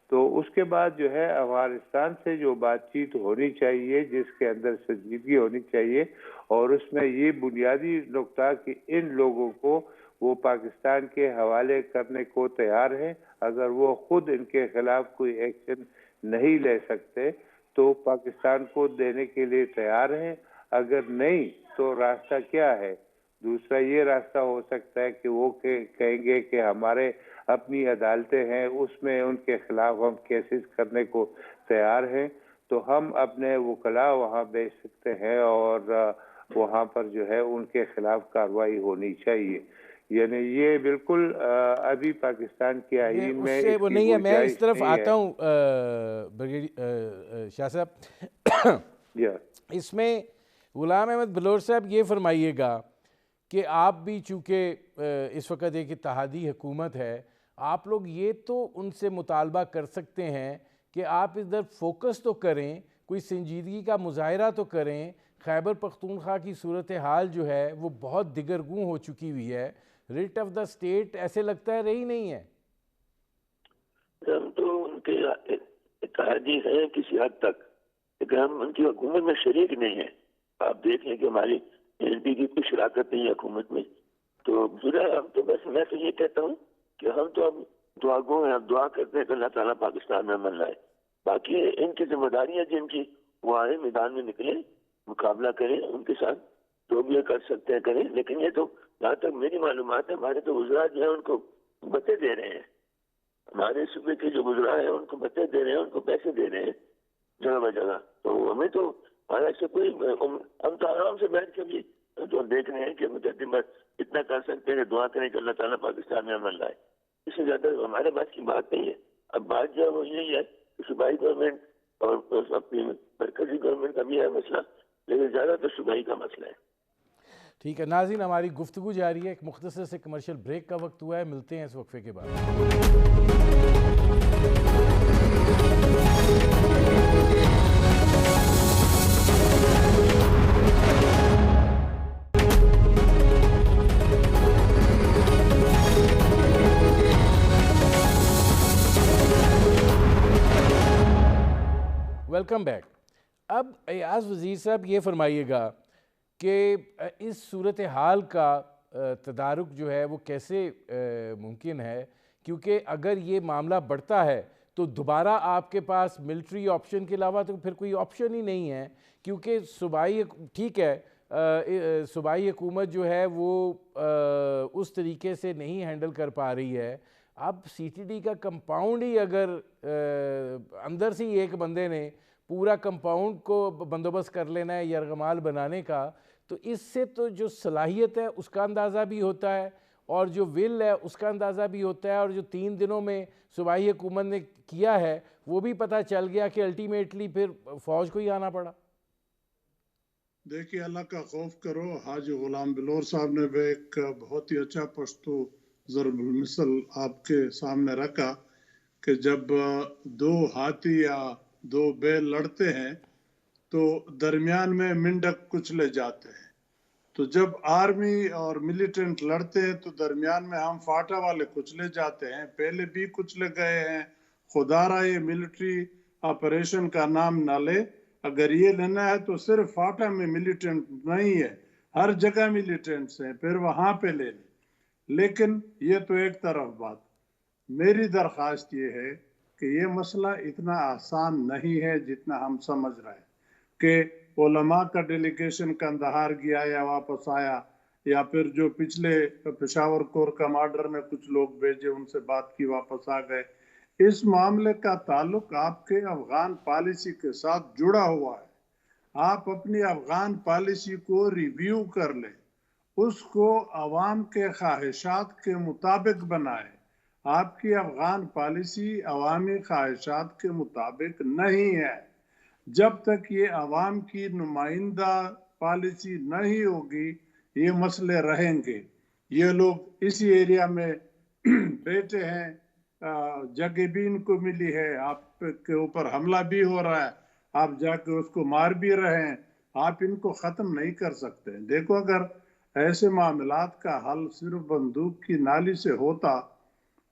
تو اس کے بعد جو ہے افغانستان سے جو بات چیت ہونی چاہیے، جس کے اندر سنجیدگی ہونی چاہیے، اور اس میں یہ بنیادی نقطہ کہ ان لوگوں کو وہ پاکستان کے حوالے کرنے کو تیار ہیں. اگر وہ خود ان کے خلاف کوئی ایکشن نہیں لے سکتے تو پاکستان کو دینے کے لیے تیار ہیں. اگر نہیں تو راستہ کیا ہے؟ دوسرا یہ راستہ ہو سکتا ہے کہ وہ کہیں گے کہ ہمارے اپنی عدالتیں ہیں، اس میں ان کے خلاف ہم کیسز کرنے کو تیار ہیں، تو ہم اپنے وکلاء وہاں بھیج سکتے ہیں اور وہاں پر جو ہے ان کے خلاف کارروائی ہونی چاہیے. یعنی یہ بالکل ابھی پاکستان کے آئین میں وہ نہیں ہے. میں اس طرف آتا ہوں شاہ صاحب. اس میں غلام احمد بلوچ صاحب یہ فرمائیے گا کہ آپ بھی چونکہ اس وقت ایک اتحادی حکومت ہے، آپ لوگ یہ تو ان سے مطالبہ کر سکتے ہیں کہ آپ ادھر فوکس تو کریں، کوئی سنجیدگی کا مظاہرہ تو کریں. خیبر پختونخوا کی صورتحال جو ہے وہ بہت دگرگوں ہو چکی ہوئی ہے، ریٹ آف دا اسٹیٹ ایسے لگتا ہے رہی نہیں ہے. ہم تو ان کے اتحادی ہیں کسی حد تک، لیکن ہم ان کی حکومت میں شریک نہیں ہیں. آپ دیکھ لیں کہ ہماری ایل پی کی کوئی شراکت نہیں ہے حکومت میں. تو ہم تو بس میں تو یہ کہتا ہوں کہ ہم تو اب دعا گو ہیں، اب دعا کرتے ہیں کہ اللہ تعالیٰ پاکستان میں امن لائے. باقی ان کی ذمہ داریاں جن کی وہ آئے میدان میں نکلیں، مقابلہ کریں، ان کے ساتھ جو بھی کر سکتے ہیں کریں. لیکن یہ تو جہاں تک میری معلومات ہے ہمارے تو وزراء جو ہیں ان کو بتے دے رہے ہیں، ہمارے صوبے کے جو وزراء ہیں ان کو بتے دے رہے ہیں، ان کو پیسے دے رہے ہیں جگہ بہ جگہ. تو ہمیں تو حالانکہ کوئی ہم تو آرام سے بیٹھ کے بھی تو دیکھ رہے ہیں کہ متعدد اتنا کر سکتے ہیں کہ دعا کریں کہ اللہ تعالیٰ پاکستان میں امن لائے. اس سے زیادہ ہمارے پاس کی بات نہیں ہے. اب بات جو ہے وہ یہی ہے کہ صوبائی گورنمنٹ اور اپنی مرکزی گورنمنٹ کا بھی ہے مسئلہ، لیکن زیادہ تو صوبائی کا مسئلہ ہے. ٹھیک ہے ناظرین، ہماری گفتگو جاری ہے. ایک مختصر سے کمرشل بریک کا وقت ہوا ہے، ملتے ہیں اس وقفے کے بعد. Welcome back. اب ایاز وزیر صاحب یہ فرمائیے گا کہ اس صورتحال کا تدارک جو ہے وہ کیسے ممکن ہے، کیونکہ اگر یہ معاملہ بڑھتا ہے تو دوبارہ آپ کے پاس ملٹری آپشن کے علاوہ تو پھر کوئی آپشن ہی نہیں ہے، کیونکہ صوبائی ٹھیک ہے صوبائی حکومت جو ہے وہ اس طریقے سے نہیں ہینڈل کر پا رہی ہے. اب سی ٹی ڈی کا کمپاؤنڈ ہی اگر اندر سے ہی ایک بندے نے پورا کمپاؤنڈ کو بندوبست کر لینا ہے یرغمال بنانے کا، تو اس سے تو جو صلاحیت ہے اس کا اندازہ بھی ہوتا ہے اور جو ول ہے اس کا اندازہ بھی ہوتا ہے، اور جو 3 دنوں میں صوبائی حکومت نے کیا ہے وہ بھی پتہ چل گیا کہ الٹیمیٹلی پھر فوج کو ہی آنا پڑا۔ دیکھیے، اللہ کا خوف کرو، حاجی غلام بلور صاحب نے بھی ایک بہت ہی اچھا پشتو ضرب المثل آپ کے سامنے رکھا کہ جب 2 ہاتھی یا 2 بیل لڑتے ہیں تو درمیان میں منڈک کچلے جاتے ہیں، تو جب آرمی اور ملیٹنٹ لڑتے ہیں تو درمیان میں ہم فاٹا والے کچلے جاتے ہیں، پہلے بھی کچلے گئے ہیں۔ خدا را یہ ملٹری آپریشن کا نام نہ لے، اگر یہ لینا ہے تو صرف فاٹا میں ملیٹنٹ نہیں ہے، ہر جگہ ملیٹنٹس ہیں، پھر وہاں پہ لے لیں۔ لیکن یہ تو ایک طرف بات، میری درخواست یہ ہے کہ یہ مسئلہ اتنا آسان نہیں ہے جتنا ہم سمجھ رہے ہیں کہ علماء کا ڈیلیگیشن کندہار گیا یا واپس آیا، یا پھر جو پچھلے پشاور کور کمانڈر نے کچھ لوگ بھیجے ان سے بات کی واپس آ گئے۔ اس معاملے کا تعلق آپ کے افغان پالیسی کے ساتھ جڑا ہوا ہے۔ آپ اپنی افغان پالیسی کو ریویو کر لیں، اس کو عوام کے خواہشات کے مطابق بنائیں۔ آپ کی افغان پالیسی عوامی خواہشات کے مطابق نہیں ہے۔ جب تک یہ عوام کی نمائندہ پالیسی نہیں ہوگی یہ مسئلے رہیں گے۔ یہ لوگ اسی ایریا میں بیٹھے ہیں، جگہ بھی ان کو ملی ہے، آپ کے اوپر حملہ بھی ہو رہا ہے، آپ جا کے اس کو مار بھی رہے ہیں، آپ ان کو ختم نہیں کر سکتے۔ دیکھو، اگر ایسے معاملات کا حل صرف بندوق کی نالی سے ہوتا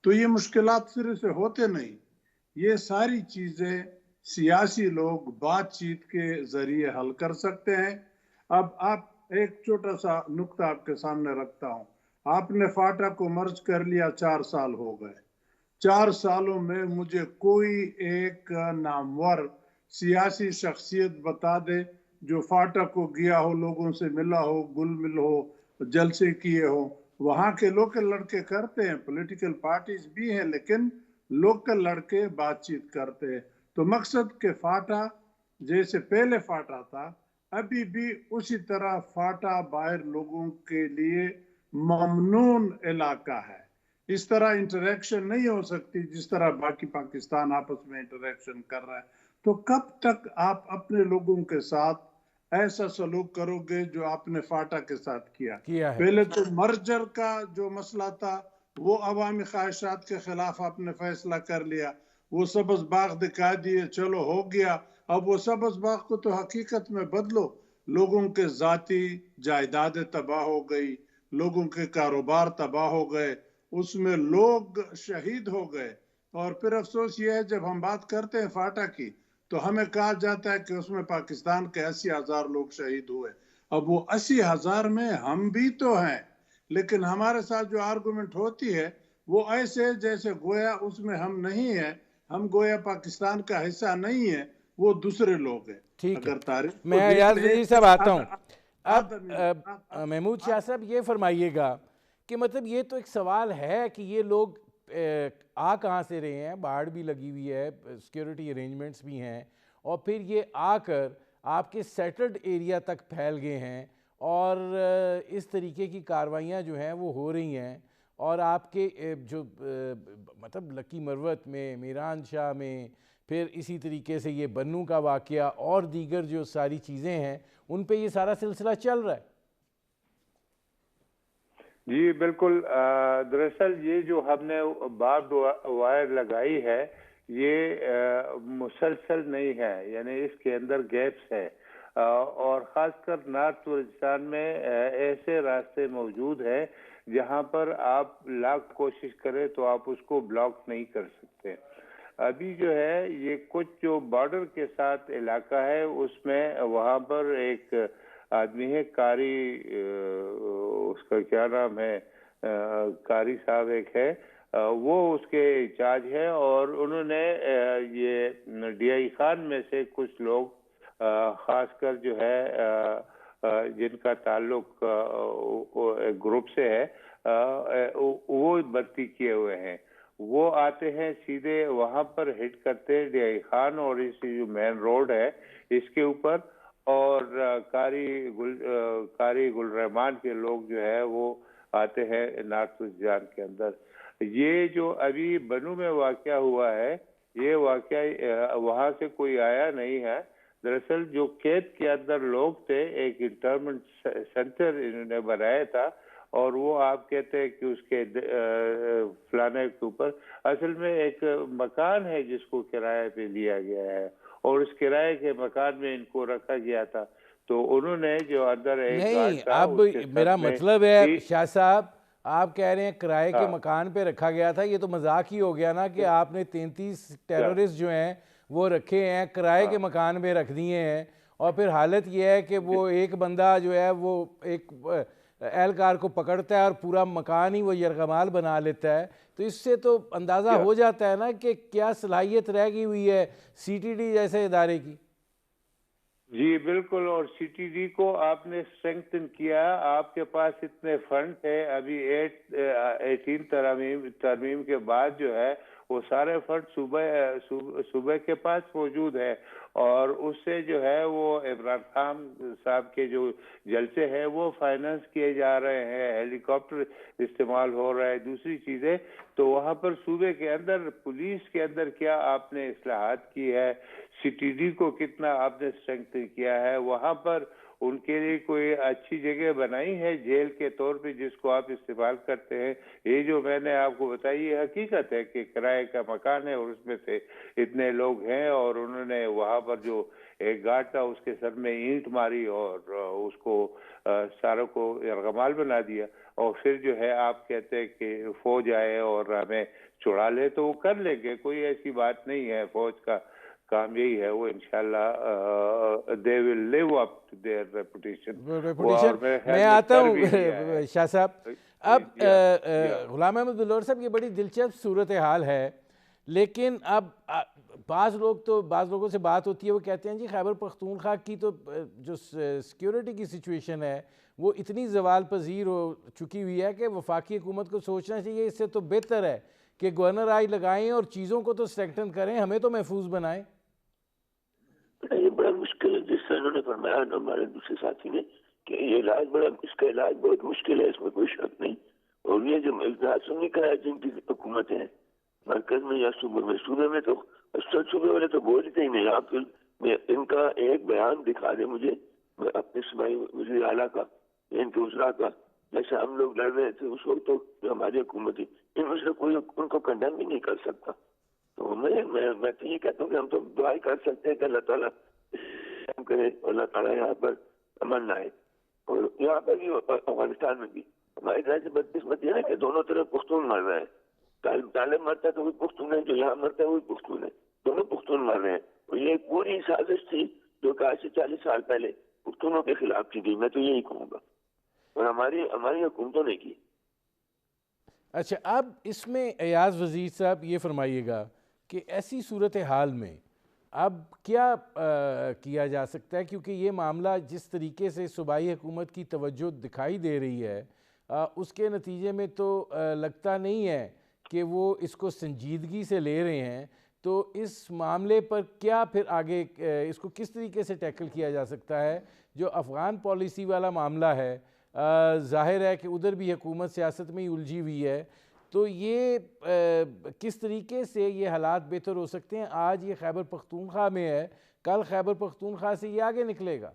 تو یہ مشکلات صرف سے ہوتے نہیں۔ یہ ساری چیزیں سیاسی لوگ بات چیت کے ذریعے حل کر سکتے ہیں۔ اب آپ ایک چھوٹا سا نقطہ آپ کے سامنے رکھتا ہوں، آپ نے فاٹا کو مرج کر لیا، 4 سال ہو گئے۔ 4 سالوں میں مجھے کوئی ایک نامور سیاسی شخصیت بتا دے جو فاٹا کو گیا ہو، لوگوں سے ملا ہو، گل مل ہو، جلسے کیے ہو۔ وہاں کے لوکل لڑکے کرتے ہیں، پولیٹیکل پارٹیز بھی ہیں، لیکن لوکل لڑکے بات چیت کرتے ہیں۔ تو مقصد کہ فاٹا جیسے پہلے فاٹا تھا، ابھی بھی اسی طرح فاٹا باہر لوگوں کے لیے ممنون علاقہ ہے۔ اس طرح انٹریکشن نہیں ہو سکتی جس طرح باقی پاکستان آپس میں انٹریکشن کر رہا ہے۔ تو کب تک آپ اپنے لوگوں کے ساتھ ایسا سلوک کرو گے جو آپ نے فاٹا کے ساتھ کیا؟ ہے پہلے تو مرجر کا جو مسئلہ تھا وہ عوامی خواہشات کے خلاف آپ نے فیصلہ کر لیا، وہ سبز باغ دکھا دیے، چلو ہو گیا۔ اب وہ سبز باغ کو تو حقیقت میں بدلو۔ لوگوں کے ذاتی جائیدادیں تباہ ہو گئی، لوگوں کے کاروبار تباہ ہو گئے، اس میں لوگ شہید ہو گئے۔ اور پھر افسوس یہ ہے جب ہم بات کرتے ہیں فاٹا کی تو ہمیں کہا جاتا ہے کہ اس میں پاکستان کے 80,000 لوگ شہید ہوئے۔ اب وہ 80,000 میں ہم بھی تو ہیں، لیکن ہمارے ساتھ جو آرگومنٹ ہوتی ہے وہ ایسے جیسے گویا اس میں ہم نہیں ہیں، ہم گویا پاکستان کا حصہ نہیں ہے، وہ دوسرے لوگ ہیں۔ ٹھیک ہے، اگر تاریخ میں ایاز وزیر صاحب آتا ہوں۔ اب محمود شاہ صاحب یہ فرمائیے گا کہ مطلب یہ تو ایک سوال ہے کہ یہ لوگ آ کہاں سے رہے ہیں، باڑ بھی لگی ہوئی ہے، سیکیورٹی ارینجمنٹس بھی ہیں، اور پھر یہ آ کر آپ کے سیٹلڈ ایریا تک پھیل گئے ہیں، اور اس طریقے کی کاروائیاں جو ہیں وہ ہو رہی ہیں، اور آپ کے جو مطلب لکی مروت میں، میران شاہ میں، پھر اسی طریقے سے یہ بنو کا واقعہ اور دیگر جو ساری چیزیں ہیں ان پہ یہ سارا سلسلہ چل رہا ہے۔ جی بالکل، دراصل یہ جو ہم نے باربڈ وائر لگائی ہے یہ مسلسل نہیں ہے، یعنی اس کے اندر گیپس ہے، اور خاص کر نارتھ بلوچستان میں ایسے راستے موجود ہیں جہاں پر آپ لاکھ کوشش کریں تو آپ اس کو بلاک نہیں کر سکتے۔ ابھی جو ہے یہ کچھ جو بارڈر کے ساتھ علاقہ ہے اس میں وہاں پر ایک آدمی ہے قاری، اس کا کیا نام ہے، قاری صاحب ایک ہے، وہ اس کے انچارج ہے، اور انہوں نے یہ ڈی آئی خان میں سے کچھ لوگ خاص کر جو ہے جن کا تعلق گروپ سے ہے وہ بھرتی کیے ہوئے ہیں۔ وہ آتے ہیں سیدھے وہاں پر ہٹ کرتے ہیں ڈی خان اور اس جو مین روڈ ہے اس کے اوپر، اور قاری گل رحمان کے لوگ جو ہے وہ آتے ہیں نارتھ ویسٹ جان کے اندر۔ یہ جو ابھی بنو میں واقعہ ہوا ہے یہ واقعہ وہاں سے کوئی آیا نہیں ہے، دراصل جو کیمپ کے اندر لوگ تھے ایک انٹرنمنٹ سینٹر انہوں نے بنایا تھا، اور وہ آپ کہتے ہیں کہ اس کے فلانے کے اوپر اصل میں ایک مکان ہے جس کو کرایہ پہ لیا گیا ہے، اور اس کرایے کے مکان میں ان کو رکھا گیا تھا، تو انہوں نے جو اندر ایک نہیں، تھا اب اس کے میرا ساتھ میں مطلب ہے شاہ صاحب، آپ کہہ رہے ہیں کرائے کے ہاں مکان پہ رکھا گیا تھا، یہ تو مذاق ہی ہو گیا نا کہ آپ نے 33 ٹیرورسٹ جو ہیں وہ رکھے ہیں کرائے کے مکان پہ رکھ دیے ہیں، اور پھر حالت یہ ہے کہ وہ ایک بندہ جو ہے وہ ایک اہلکار کو پکڑتا ہے اور پورا مکان ہی وہ یرغمال بنا لیتا ہے، تو اس سے تو اندازہ ہو جاتا ہے نا کہ کیا صلاحیت رہ گئی ہوئی ہے سی ٹی ڈی جیسے ادارے کی۔ جی بالکل، اور سی ٹی ڈی کو آپ نے اسٹرینگتھن کیا، آپ کے پاس اتنے فنڈ ہے، ابھی 18 ترمیم کے بعد جو ہے وہ سارے فنڈ صوبے کے پاس موجود ہے، اور اس سے جو ہے وہ عمران خان صاحب کے جو جلسے ہیں وہ فائنانس کیے جا رہے ہیں، ہیلی کاپٹر استعمال ہو رہا ہے، دوسری چیزیں، تو وہاں پر صوبے کے اندر پولیس کے اندر کیا آپ نے اصلاحات کی ہے، سی ٹی ڈی کو کتنا آپ نے اسٹرینگتھن کیا ہے، وہاں پر ان کے لیے کوئی اچھی جگہ بنائی ہے جیل کے طور پہ جس کو آپ استعمال کرتے ہیں۔ یہ جو میں نے آپ کو بتائی یہ حقیقت ہے کہ کرائے کا مکان ہے اور اس میں سے اتنے لوگ ہیں، اور انہوں نے وہاں پر جو ایک گارڈ تھا اس کے سر میں اینٹ ماری اور اس کو ساروں کو یرغمال بنا دیا، اور پھر جو ہے آپ کہتے ہیں کہ فوج آئے اور ہمیں چھڑا لے، تو وہ کر لیں گے، کوئی ایسی بات نہیں ہے، فوج کا کام یہی ہے، وہ انشاءاللہ they will live up to their reputation۔ میں آتا ہوں شاہ صاحب، اب غلام احمد بلور صاحب یہ بڑی دلچسپ صورتحال ہے، لیکن اب بعض لوگوں سے بات ہوتی ہے، وہ کہتے ہیں جی خیبر پختونخوا کی تو جو سیکیورٹی کی سچویشن ہے وہ اتنی زوال پذیر ہو چکی ہوئی ہے کہ وفاقی حکومت کو سوچنا چاہیے اس سے تو بہتر ہے کہ گورنر آئی لگائیں اور چیزوں کو تو اسٹرینگتھن کریں، ہمیں تو محفوظ بنائیں۔ یہ بڑا مشکل ہے، جس طرح انہوں نے فرمایا ہمارے دوسرے ساتھی نے کہ یہ علاج اس کا علاج بہت مشکل ہے، اس میں کوئی شک نہیں، اور یہ جو اجلاس نے کہا جن کی حکومتیں ہیں مرکز میں یا صوبے میں تو صوبے والے تو بولتے ہی نہیں، آپ ان کا ایک بیان دکھا دیں مجھے اپنے صوبائی وزیر اعلیٰ کا، ان کے وزراء کا، جیسے ہم لوگ لڑ رہے تھے اس وقت، تو جو ہماری حکومت ہے ان میں سے کوئی ان کو کنڈیم بھی نہیں کر سکتا۔ تو میں تو یہ کہتا ہوں کہ ہم تو دعائیں کر سکتے ہیں کہ اللہ تعالیٰ کرے، اللہ تعالیٰ یہاں پر امن لائے، اور یہاں پر بھی افغانستان میں بھی ہماری طرح سے بدقسمتی ہے کہ دونوں طرف پختون مر رہے ہیں، طالب مرتا ہے تو وہی پختون ہے، جو یہاں مرتا ہے وہی پختون ہے، دونوں پختون مر رہے ہیں، اور یہ ایک پوری سازش تھی جو کہ آج سے 40 سال پہلے پختونوں کے خلاف کی گئی، میں تو یہی کہوں گا، اور ہماری حکومتوں نے کی۔ اچھا، اب اس میں ایاز وزیر صاحب یہ فرمائیے گا کہ ایسی صورتحال میں اب کیا کیا جا سکتا ہے، کیونکہ یہ معاملہ جس طریقے سے صوبائی حکومت کی توجہ دکھائی دے رہی ہے اس کے نتیجے میں تو لگتا نہیں ہے کہ وہ اس کو سنجیدگی سے لے رہے ہیں، تو اس معاملے پر کیا پھر آگے اس کو کس طریقے سے ٹیکل کیا جا سکتا ہے؟ جو افغان پالیسی والا معاملہ ہے، ظاہر ہے کہ ادھر بھی حکومت سیاست میں ہی الجھی ہوئی ہے، تو یہ کس طریقے سے یہ حالات بہتر ہو سکتے ہیں؟ آج یہ خیبر پختونخوا میں ہے، کل خیبر پختونخوا سے یہ آگے نکلے گا۔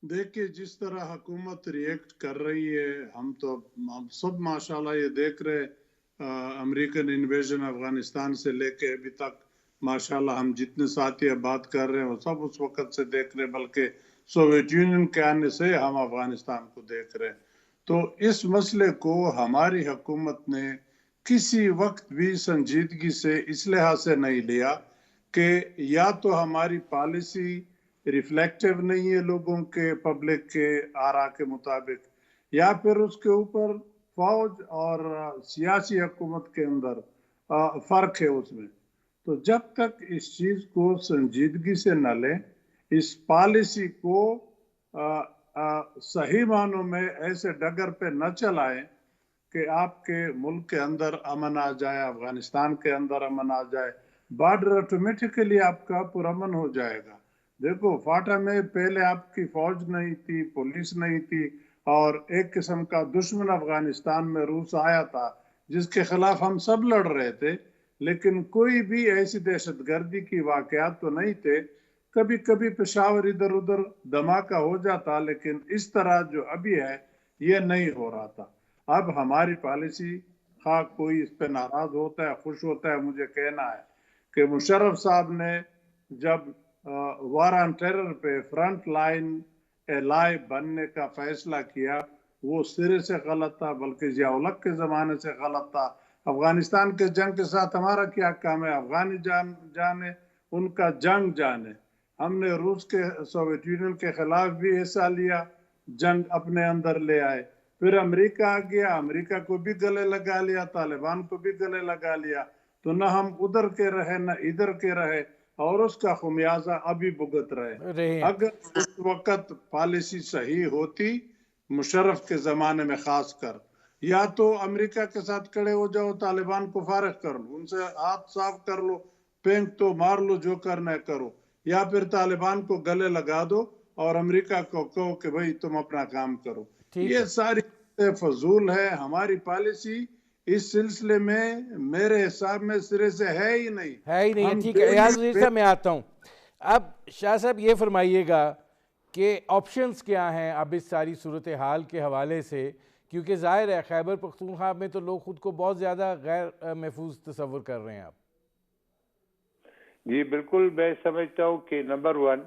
دیکھیے جس طرح حکومت ریئیکٹ کر رہی ہے، ہم سب ماشاءاللہ یہ دیکھ رہے، امریکن انویژن افغانستان سے لے کے ابھی تک ماشاءاللہ ہم جتنے ساتھی بات کر رہے ہیں وہ سب اس وقت سے دیکھ رہے، بلکہ سوویت یونین کے آنے سے ہم افغانستان کو دیکھ رہے ہیں۔ تو اس مسئلے کو ہماری حکومت نے کسی وقت بھی سنجیدگی سے اس لحاظ سے نہیں لیا کہ یا تو ہماری پالیسی ریفلیکٹیو نہیں ہے لوگوں کے، پبلک کے آراء کے مطابق، یا پھر اس کے اوپر فوج اور سیاسی حکومت کے اندر فرق ہے اس میں۔ تو جب تک اس چیز کو سنجیدگی سے نہ لیں، اس پالیسی کو صحیح معنوں میں ایسے ڈگر پہ نہ چلائیں کہ آپ کے ملک کے اندر امن آ جائے، افغانستان کے اندر امن آ جائے، بارڈر آٹومیٹکلی آپ کا پرامن ہو جائے گا۔ دیکھو فاٹا میں پہلے آپ کی فوج نہیں تھی، پولیس نہیں تھی، اور ایک قسم کا دشمن افغانستان میں روس آیا تھا جس کے خلاف ہم سب لڑ رہے تھے، لیکن کوئی بھی ایسی دہشت گردی کی واقعات تو نہیں تھے۔ کبھی کبھی پشاور ادھر ادھر دھماکہ ہو جاتا، لیکن اس طرح جو ابھی ہے یہ نہیں ہو رہا تھا۔ اب ہماری پالیسی، خواہ کوئی اس پہ ناراض ہوتا ہے خوش ہوتا ہے، مجھے کہنا ہے کہ مشرف صاحب نے جب وار آن ٹیرر پہ فرنٹ لائن الائے بننے کا فیصلہ کیا، وہ سرے سے غلط تھا، بلکہ ضیاء الحق کے زمانے سے غلط تھا۔ افغانستان کے جنگ کے ساتھ ہمارا کیا کام ہے؟ افغانی جانے، ان کا جنگ جانے۔ ہم نے روس کے، سوویت یونین کے خلاف بھی حصہ لیا، جنگ اپنے اندر لے آئے، پھر امریکہ آ گیا، امریکہ کو بھی گلے لگا لیا، طالبان کو بھی گلے لگا لیا، تو نہ ہم ادھر کے رہے نہ ادھر کے رہے، اور اس کا خمیازہ ابھی بھگت رہے۔ اگر اس وقت پالیسی صحیح ہوتی، مشرف کے زمانے میں خاص کر، یا تو امریکہ کے ساتھ کھڑے ہو جاؤ، طالبان کو فارغ کر لو، ان سے ہاتھ صاف کر لو، پینک تو مار لو، جو کرنا ہے کرو، یا پھر طالبان کو گلے لگا دو اور امریکہ کو کہو کہ بھئی تم اپنا کام کرو۔ یہ ساری فضول ہے۔ ہماری پالیسی اس سلسلے میں میرے حساب میں سرے سے ہے ہی نہیں۔ ٹھیک ہے ایاز وزیر صاحب، میں آتا ہوں۔ اب شاہ صاحب یہ فرمائیے گا کہ آپشنز کیا ہیں اب اس ساری صورتحال کے حوالے سے، کیونکہ ظاہر ہے خیبر پختونخوا میں تو لوگ خود کو بہت زیادہ غیر محفوظ تصور کر رہے ہیں۔ آپ جی بالکل، میں سمجھتا ہوں کہ نمبر 1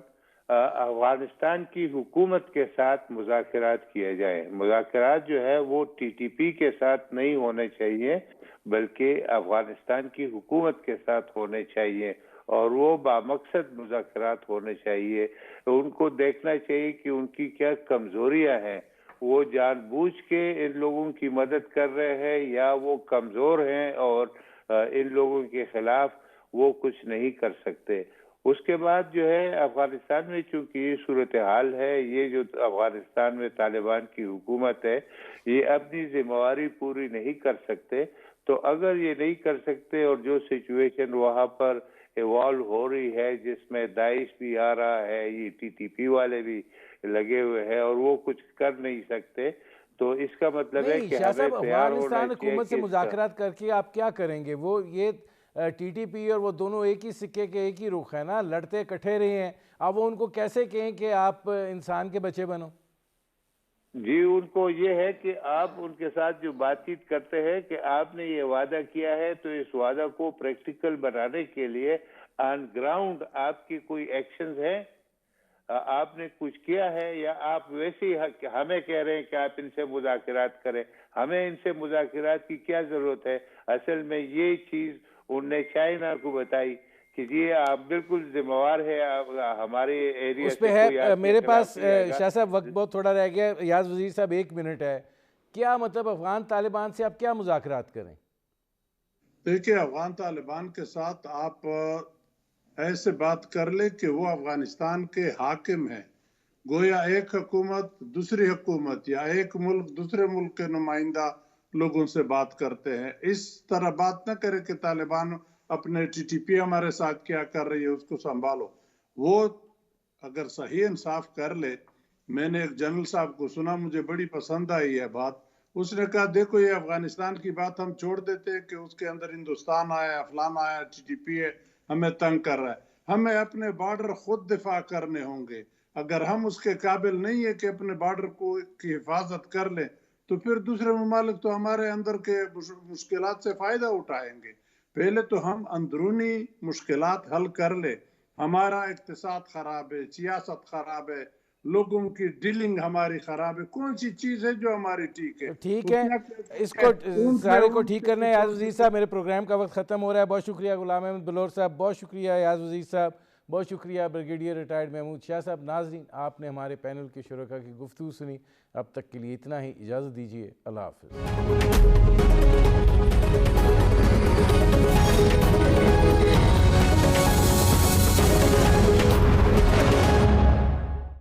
افغانستان کی حکومت کے ساتھ مذاکرات کیے جائیں۔ مذاکرات جو ہے وہ ٹی ٹی پی کے ساتھ نہیں ہونے چاہیے، بلکہ افغانستان کی حکومت کے ساتھ ہونے چاہیے، اور وہ بامقصد مذاکرات ہونے چاہیے۔ ان کو دیکھنا چاہیے کہ ان کی کیا کمزوریاں ہیں، وہ جان بوجھ کے ان لوگوں کی مدد کر رہے ہیں یا وہ کمزور ہیں اور ان لوگوں کے خلاف وہ کچھ نہیں کر سکتے۔ اس کے بعد جو ہے افغانستان میں چونکہ یہ صورتحال ہے، یہ جو افغانستان میں طالبان کی حکومت ہے یہ اپنی ذمہ داری پوری نہیں کر سکتے، تو اگر یہ نہیں کر سکتے اور جو سچویشن وہاں پر ایوالو ہو رہی ہے جس میں داعش بھی آ رہا ہے، یہ ٹی ٹی پی والے بھی لگے ہوئے ہیں اور وہ کچھ کر نہیں سکتے، تو اس کا مطلب ہے کہ ہمیں تیار ہونا افغانستان چاہیے حکومت سے مذاکرات کر کے آپ کیا کریں گے؟ وہ یہ ٹی ٹی پی اور وہ دونوں ایک ہی سکے کے ایک ہی رخ ہے نا، لڑتے کٹھے رہے ہیں۔ اب وہ ان کو کیسے کہیں کہ آپ انسان کے بچے بنو؟ جی ان کو یہ ہے کہ آپ ان کے ساتھ جو بات چیت کرتے ہیں کہ آپ نے یہ وعدہ کیا ہے، تو اس وعدہ کو پریکٹیکل بنانے کے لیے آن گراؤنڈ آپ کی کوئی ایکشنز ہیں؟ آپ نے کچھ کیا ہے یا آپ ویسے ہی ہمیں کہہ رہے ہیں کہ آپ ان سے مذاکرات کریں؟ ہمیں ان سے مذاکرات کی کیا ضرورت ہے؟ اصل میں یہ چیز انہوں نے چائنا کو بتائی کہ یہ آپ بالکل ذمہ دار ہے، ہمارے ایریا اس پہ ہے۔ میرے پاس شاہ صاحب وقت بہت تھوڑا رہ گیا، ایاز وزیر صاحب 1 منٹ ہے، کیا مطلب افغان طالبان سے آپ کیا مذاکرات کریں؟ دیکھیں افغان طالبان کے ساتھ آپ ایسے بات کر لیں کہ وہ افغانستان کے حاکم ہیں، گویا ایک حکومت دوسری حکومت یا ایک ملک دوسرے ملک کے نمائندہ لوگوں سے بات کرتے ہیں۔ اس طرح بات نہ کرے کہ طالبان اپنے ٹی ٹی پی ہمارے ساتھ کیا کر رہی ہے اس کو سنبھالو۔ وہ اگر صحیح انصاف کر لے، میں نے ایک جنرل صاحب کو سنا، مجھے بڑی پسند آئی ہے بات، اس نے کہا دیکھو یہ افغانستان کی بات ہم چھوڑ دیتے ہیں کہ اس کے اندر ہندوستان آیا، فلان آیا، ٹی ٹی پی ہے، ہمیں تنگ کر رہا ہے، ہمیں اپنے بارڈر خود دفاع کرنے ہوں گے۔ اگر ہم اس کے قابل نہیں ہے کہ اپنے بارڈر کی حفاظت کر لیں، تو پھر دوسرے ممالک تو ہمارے اندر کے مشکلات سے فائدہ اٹھائیں گے۔ پہلے تو ہم اندرونی مشکلات حل کر لیں۔ ہمارا اقتصاد خراب ہے، سیاست خراب ہے، لوگوں کی ڈیلنگ ہماری خراب ہے، کون سی چیز ہے جو ہماری ٹھیک ہے؟ ٹھیک ہے، اس کو سارے کو ٹھیک کرنا ہے۔ ایاز وزیر صاحب میرے پروگرام کا وقت ختم ہو رہا ہے۔ بہت شکریہ غلام احمد بلور صاحب، بہت شکریہ ایاز وزیر صاحب، بہت شکریہ بریگیڈیئر ریٹائرڈ محمود شاہ صاحب۔ ناظرین، آپ نے ہمارے پینل کے شرکاء کی گفتگو سنی، اب تک کے لیے اتنا ہی، اجازت دیجیے، اللہ حافظ۔